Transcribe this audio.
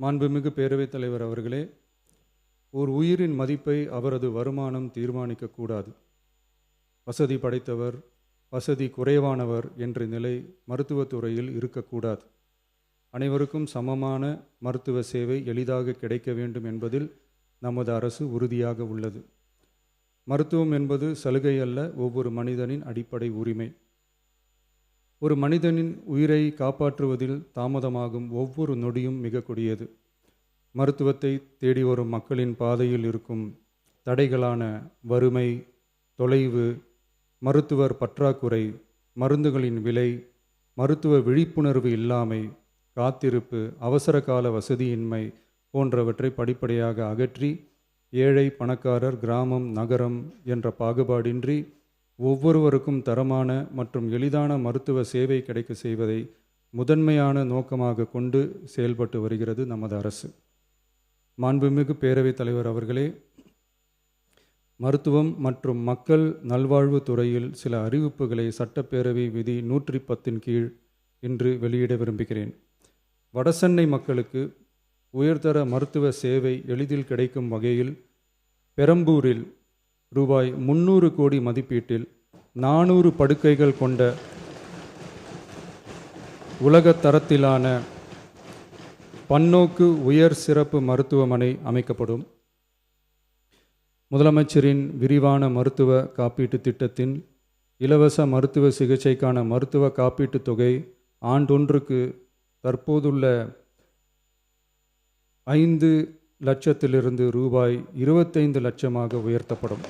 மாண்புமிகு பேரவைத் தலைவர் அவர்களே, ஓர் உயிரின் மதிப்பை அவரது வருமானம் தீர்மானிக்கக்கூடாது. வசதி படைத்தவர், வசதி குறைவானவர் என்ற நிலை மருத்துவத்துறையில் இருக்கக்கூடாது. அனைவருக்கும் சமமான மருத்துவ சேவை எளிதாக கிடைக்க வேண்டும் என்பதில் நமது அரசு உறுதியாக உள்ளது. மருத்துவம் என்பது சலுகை அல்ல, ஒவ்வொரு மனிதனின் அடிப்படை உரிமை. ஒரு மனிதனின் உயிரை காப்பாற்றுவதில் தாமதமாகும் ஒவ்வொரு நொடியும் மிக கொடியது. மருத்துவத்தை தேடி வரும் மக்களின் பாதையில் இருக்கும் தடைகளான வறுமை, தொலைவு, மருத்துவர் பற்றாக்குறை, மருந்துகளின் விலை, மருத்துவ விழிப்புணர்வு இல்லாமை, காத்திருப்பு, அவசரகால வசதியின்மை போன்றவற்றை படிப்படியாக அகற்றி ஏழை, பணக்காரர், கிராமம், நகரம் என்ற பாகுபாடின்றி ஒவ்வொருவருக்கும் தரமான மற்றும் எளிதான மருத்துவ சேவை கிடைக்க செய்வதை முதன்மையான நோக்கமாக கொண்டு செயல்பட்டு வருகிறது நமது அரசு. மாண்புமிகு பேரவைத் தலைவர் அவர்களே, மருத்துவம் மற்றும் மக்கள் நல்வாழ்வு துறையில் சில அறிவிப்புகளை சட்டப்பேரவை விதி 110 கீழ் இன்று வெளியிட விரும்புகிறேன். வடசென்னை மக்களுக்கு உயர்தர மருத்துவ சேவை எளிதில் கிடைக்கும் வகையில் பெரம்பூரில் ரூபாய் 300 கோடி மதிப்பீட்டில் 400 படுக்கைகள் கொண்ட உலக தரத்திலான பன்னோக்கு உயர் சிறப்பு மருத்துவமனை அமைக்கப்படும். முதலமைச்சரின் விரிவான மருத்துவ காப்பீட்டு திட்டத்தின் இலவச மருத்துவ சிகிச்சைக்கான மருத்துவ காப்பீட்டுத் தொகை ஆண்டொன்றுக்கு தற்போதுள்ள 5 லட்சத்திலிருந்து ரூபாய் 25 லட்சமாக உயர்த்தப்படும்.